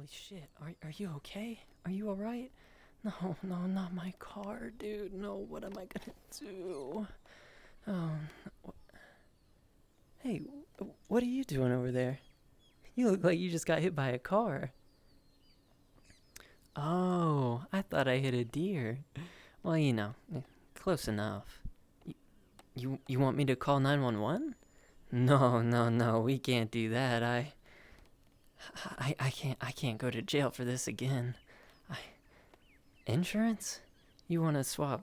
Holy shit, are you okay? Are you alright? No, no, not my car, dude. No, what am I gonna do? Oh, hey, what are you doing over there? You look like you just got hit by a car. Oh, I thought I hit a deer. Well, close enough. You want me to call 911? No, no, no, we can't do that. I can't go to jail for this again. I Insurance? You want to swap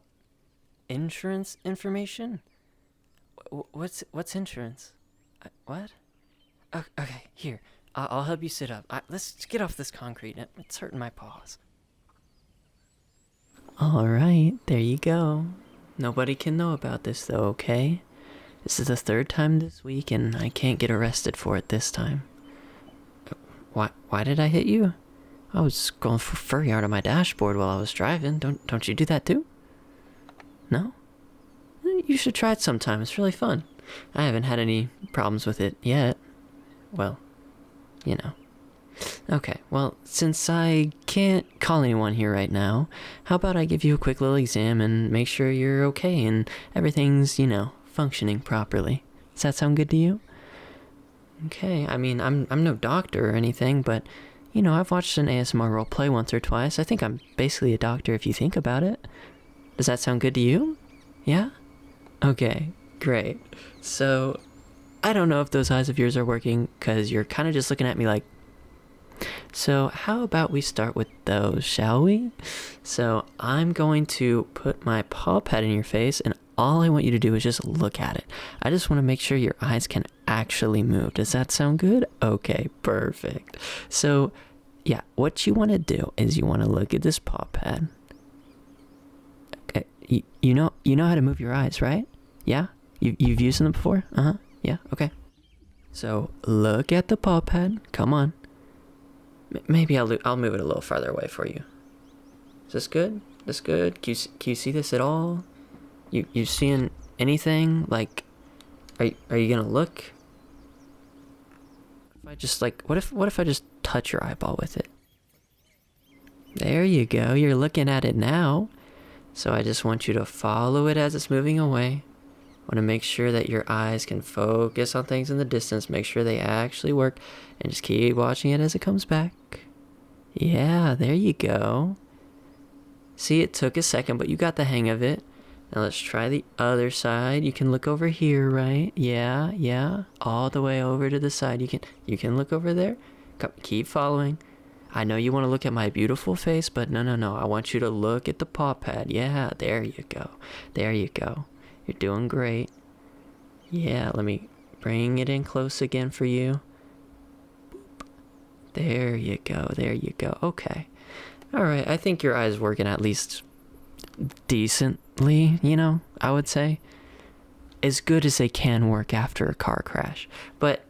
insurance information? What's insurance? What? Okay, here. I'll help you sit up. Let's get off this concrete. It's hurting my paws. All right, there you go. Nobody can know about this though, okay? This is the third time this week, and I can't get arrested for it this time. Why did I hit you? I was going for furry art on my dashboard while I was driving. Don't you do that too? No? You should try it sometime. It's really fun. I haven't had any problems with it yet. Well, you know. Okay, well, since I can't call anyone here right now, how about I give you a quick little exam and make sure you're okay and everything's, functioning properly. Does that sound good to you? Okay, I mean, I'm no doctor or anything, but, I've watched an ASMR roleplay once or twice. I think I'm basically a doctor if you think about it. Does that sound good to you? Yeah? Okay, great. So, I don't know if those eyes of yours are working, because you're kind of just looking at me like... So, how about we start with those, shall we? So, I'm going to put my paw pad in your face, and all I want you to do is just look at it. I just want to make sure your eyes can actually move. Does that sound good? Okay, perfect. So, yeah, what you want to do is you want to look at this paw pad. Okay, you know how to move your eyes, right? Yeah? You've used them before? Uh-huh. Yeah, okay. So, look at the paw pad. Come on. Maybe I'll move it a little farther away for you. Is this good? This good? Can you see this at all? You seeing anything? Like, are you gonna look? If I just what if I just touch your eyeball with it? There you go. You're looking at it now. So I just want you to follow it as it's moving away. Want to make sure that your eyes can focus on things in the distance. Make sure they actually work. And just keep watching it as it comes back. Yeah, there you go. See, it took a second, but you got the hang of it. Now let's try the other side. You can look over here, right? Yeah. All the way over to the side. You can look over there. Keep following. I know you want to look at my beautiful face, but no. I want you to look at the paw pad. Yeah, there you go. There you go. You're doing great. Yeah, let me bring it in close again for you. Boop. There you go. Okay. Alright, I think your eye's working at least decently, I would say. As good as they can work after a car crash. But,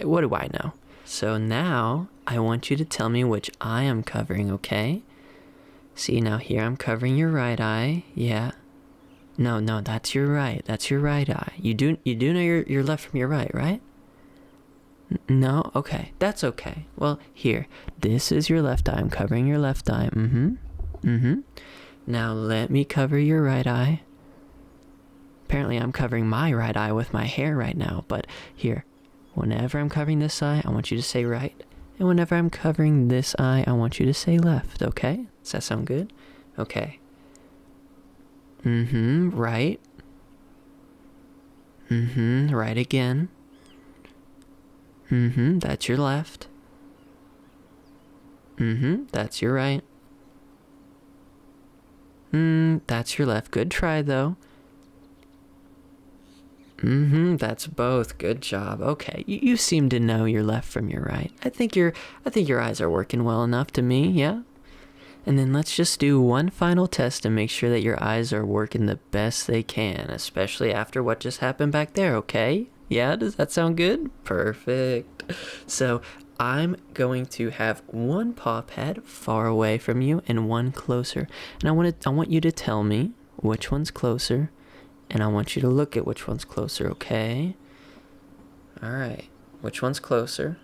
what do I know? So now, I want you to tell me which eye I'm covering, okay? See, now here I'm covering your right eye. Yeah. No, that's your right. That's your right eye. You do know your left from your right, right? No? Okay. That's okay. Well, here. This is your left eye. I'm covering your left eye. Now let me cover your right eye. Apparently I'm covering my right eye with my hair right now, but here. Whenever I'm covering this eye, I want you to say right. And whenever I'm covering this eye, I want you to say left, okay? Does that sound good? Okay. Right. Right again. That's your left. That's your right. That's your left. Good try, though. That's both. Good job. Okay, you seem to know your left from your right. I think your eyes are working well enough to me, yeah? And then let's just do one final test and make sure that your eyes are working the best they can, especially after what just happened back there, okay? Yeah, does that sound good? Perfect. So, I'm going to have one paw pad far away from you and one closer. And I want you to tell me which one's closer, and I want you to look at which one's closer, okay? Alright, which one's closer?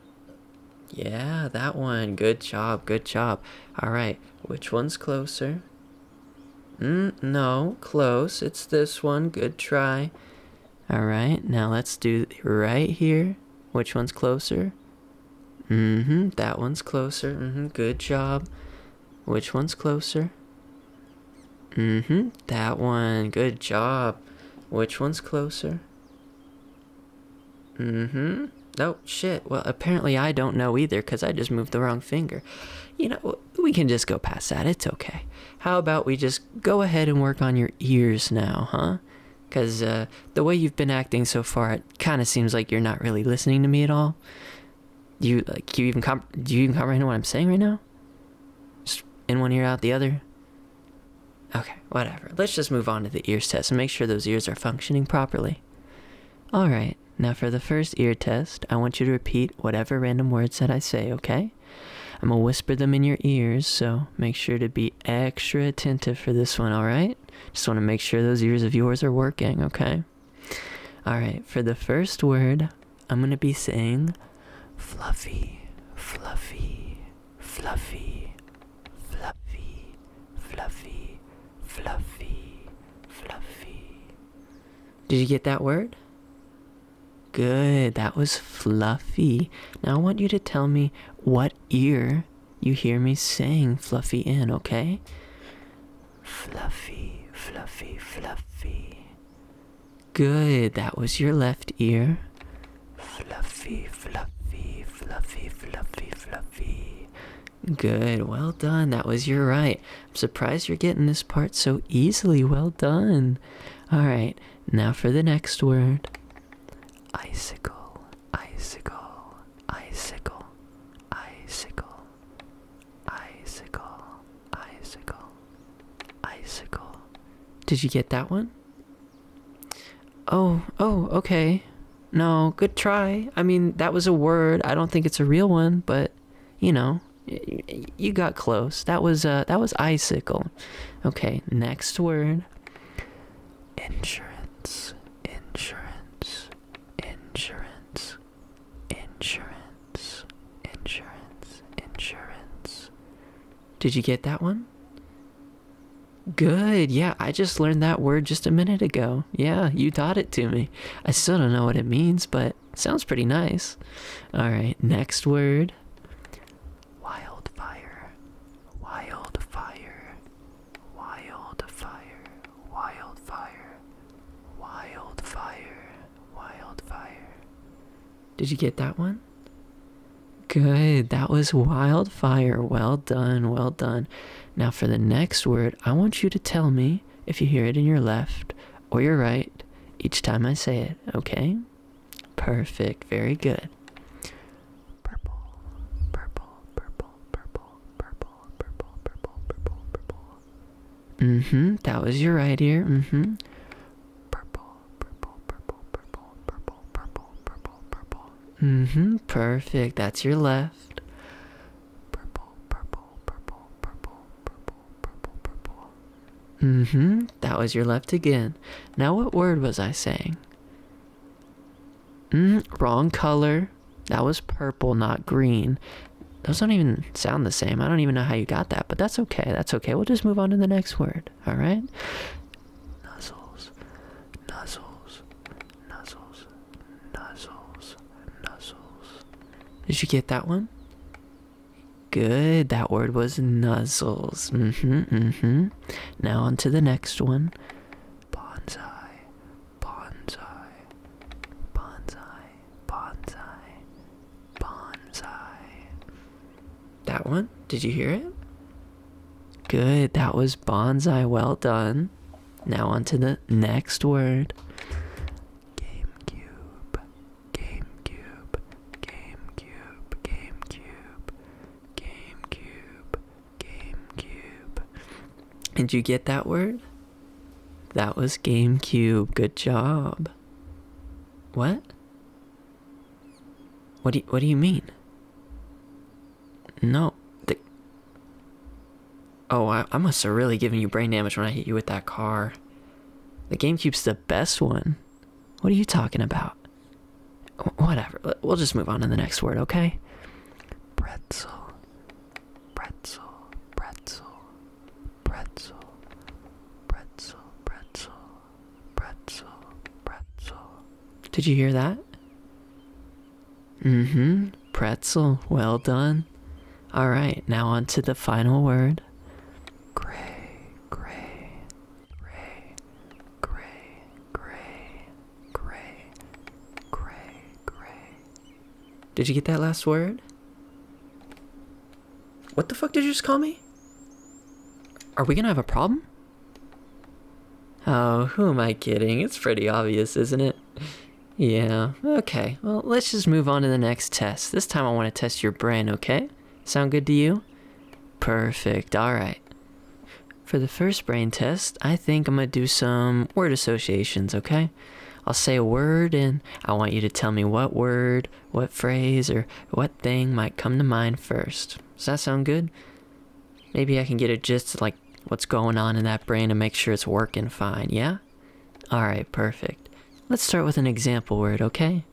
Yeah, that one. Good job, good job. Alright, which one's closer? No, close. It's this one. Good try. Alright, now let's do right here. Which one's closer? That one's closer. Good job. Which one's closer? That one. Good job. Which one's closer? Oh, shit. Well, apparently I don't know either because I just moved the wrong finger. You know, we can just go past that. It's okay. How about we just go ahead and work on your ears now, huh? Because the way you've been acting so far, it kind of seems like you're not really listening to me at all. Do you even comprehend what I'm saying right now? Just in one ear, out the other? Okay, whatever. Let's just move on to the ears test and make sure those ears are functioning properly. Alright, now for the first ear test, I want you to repeat whatever random words that I say, okay? I'm gonna whisper them in your ears, so make sure to be extra attentive for this one, alright? Just want to make sure those ears of yours are working, okay? Alright, for the first word, I'm gonna be saying fluffy, fluffy, fluffy, fluffy, fluffy, fluffy, fluffy. Did you get that word? Good, that was fluffy. Now I want you to tell me what ear you hear me saying fluffy in, okay? Fluffy, fluffy, fluffy. Good, that was your left ear. Fluffy, fluffy, fluffy, fluffy, fluffy. Good, well done, that was your right. I'm surprised you're getting this part so easily. Well done. Alright, now for the next word. Icicle, icicle, icicle, icicle, icicle, icicle, icicle. Did you get that one? Oh, okay. No, good try. I mean, that was a word. I don't think it's a real one, but, you know, you got close. That was icicle. Okay, next word. Insurance, insurance, insurance, insurance, insurance, insurance. Did you get that one? Good, yeah, I just learned that word just a minute ago. Yeah, you taught it to me. I still don't know what it means, but it sounds pretty nice. Alright, next word. Wildfire, wildfire, wildfire, wildfire, wildfire, wildfire. Did you get that one? Good, that was wildfire. Well done, well done. Now for the next word, I want you to tell me if you hear it in your left or your right each time I say it, okay? Perfect, very good. Purple, purple, purple, purple, purple, purple, purple, purple, purple. That was your right ear, Purple, purple, purple, purple, purple, purple, purple, purple. Perfect, that's your left. That was your left again. Now what word was I saying? Wrong color. That was purple, not green. Those don't even sound the same. I don't even know how you got that, but that's okay. That's okay. We'll just move on to the next word, alright? Nuzzles, nuzzles, nuzzles, nuzzles, nuzzles. Did you get that one? Good, that word was nuzzles. Now on to the next one. Bonsai, bonsai, bonsai, bonsai, bonsai. That one? Did you hear it? Good, that was bonsai. Well done. Now on to the next word. GameCube, GameCube, GameCube, GameCube, GameCube, GameCube. Did you get that word? That was GameCube. Good job. What? What do you mean? No. I must have really given you brain damage when I hit you with that car. The GameCube's the best one. What are you talking about? Whatever. We'll just move on to the next word, okay? pretzel, pretzel, pretzel, pretzel, pretzel, pretzel, pretzel, pretzel. Did you hear that? Pretzel. Well done. Alright, now on to the final word. Gray, gray, gray, gray, gray, gray, gray, gray. Did you get that last word? What the fuck did you just call me? Are we gonna have a problem? Oh, who am I kidding? It's pretty obvious, isn't it? Yeah, okay. Well, let's just move on to the next test. This time I want to test your brain, okay? Sound good to you? Perfect, alright. For the first brain test, I think I'm gonna do some word associations, okay? I'll say a word and I want you to tell me what word, what phrase, or what thing might come to mind first. Does that sound good? Maybe I can get a gist of like what's going on in that brain and make sure it's working fine, yeah? Alright, perfect. Let's start with an example word, okay?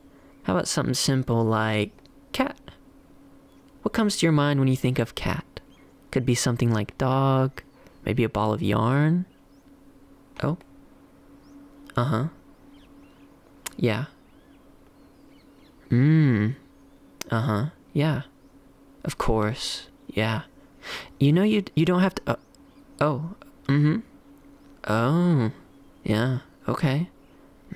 How about something simple like cat? What comes to your mind when you think of cat? Could be something like dog, maybe a ball of yarn. Oh? Uh-huh. Yeah. Uh-huh. Yeah. Of course. Yeah. You know you don't have to... oh. Oh. Yeah. Okay.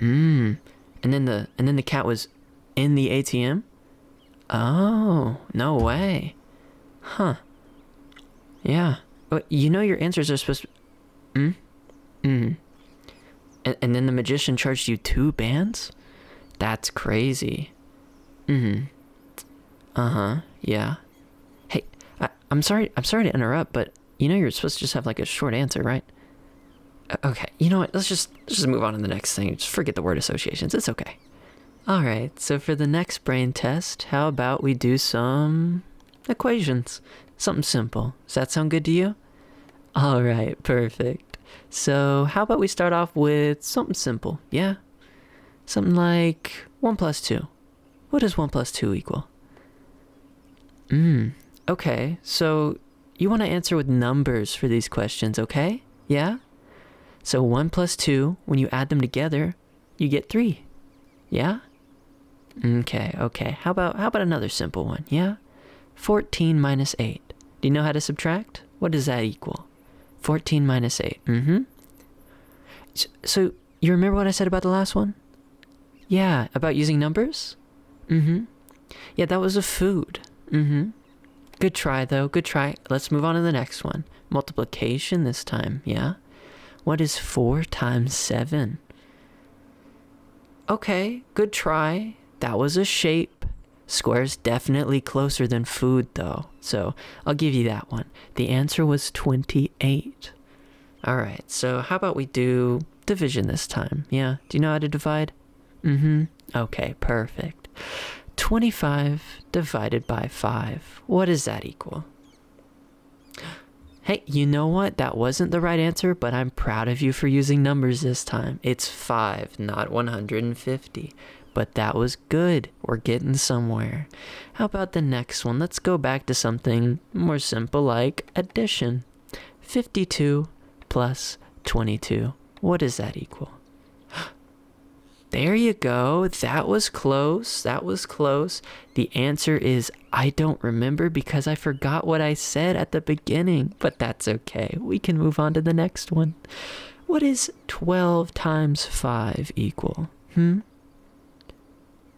And then the cat was in the ATM? Oh, no way. Huh. Yeah. But you know your answers are supposed to... And then the magician charged you 2 bands? That's crazy. Uh-huh. Yeah. Hey, I'm sorry to interrupt, but you know you're supposed to just have like a short answer, right? Okay, you know what? Let's just move on to the next thing. Just forget the word associations. It's okay. Alright, so for the next brain test, how about we do some equations? Something simple. Does that sound good to you? Alright, perfect. So how about we start off with something simple, yeah? Something like 1 plus 2. What does 1 plus 2 equal? Okay, so you want to answer with numbers for these questions, okay? Yeah? So 1 plus 2, when you add them together, you get 3. Yeah? Okay. How about another simple one, yeah? 14 minus 8. Do you know how to subtract? What does that equal? 14 minus 8. So you remember what I said about the last one? Yeah, about using numbers? Yeah, that was a food. Good try, though. Good try. Let's move on to the next one. Multiplication this time, yeah? What is 4 times 7? Okay, good try. That was a shape. Square's definitely closer than food, though. So, I'll give you that one. The answer was 28. Alright, so how about we do division this time? Yeah? Do you know how to divide? Okay, perfect. 25 divided by 5. What does that equal? Hey, you know what? That wasn't the right answer, but I'm proud of you for using numbers this time. It's 5, not 150. But that was good. We're getting somewhere. How about the next one? Let's go back to something more simple like addition. 52 plus 22. What does that equal? There you go. That was close. That was close. The answer is I don't remember because I forgot what I said at the beginning. But that's okay. We can move on to the next one. What is 12 times 5 equal?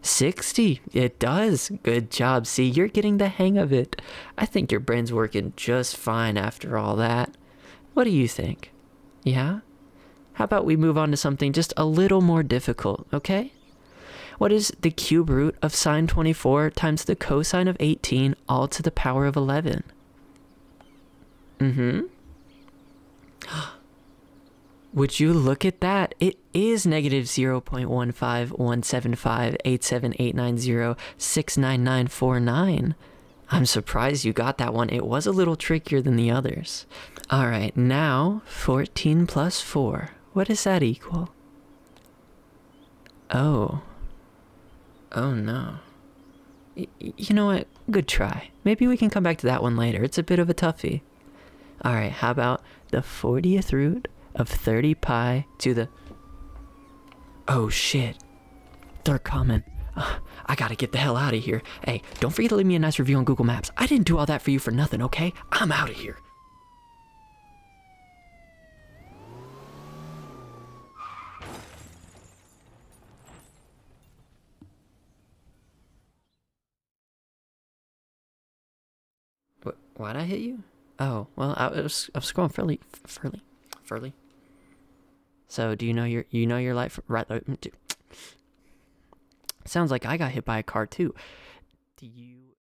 60. It does. Good job. See, you're getting the hang of it. I think your brain's working just fine after all that. What do you think? Yeah? How about we move on to something just a little more difficult, okay? What is the cube root of sine 24 times the cosine of 18 all to the power of 11? Would you look at that? It is negative 0.15178789069949. I'm surprised you got that one. It was a little trickier than the others. Alright, now 14 plus 4. What does that equal? Oh no. You know what? Good try. Maybe we can come back to that one later. It's a bit of a toughie. Alright, how about the 40th root of 30 pi to the... Oh shit. They're coming. I gotta get the hell out of here. Hey, don't forget to leave me a nice review on Google Maps. I didn't do all that for you for nothing, okay? I'm out of here. Why'd I hit you? Oh, well, I was scrolling Furly. So, do you know your life right? Sounds like I got hit by a car too. Do you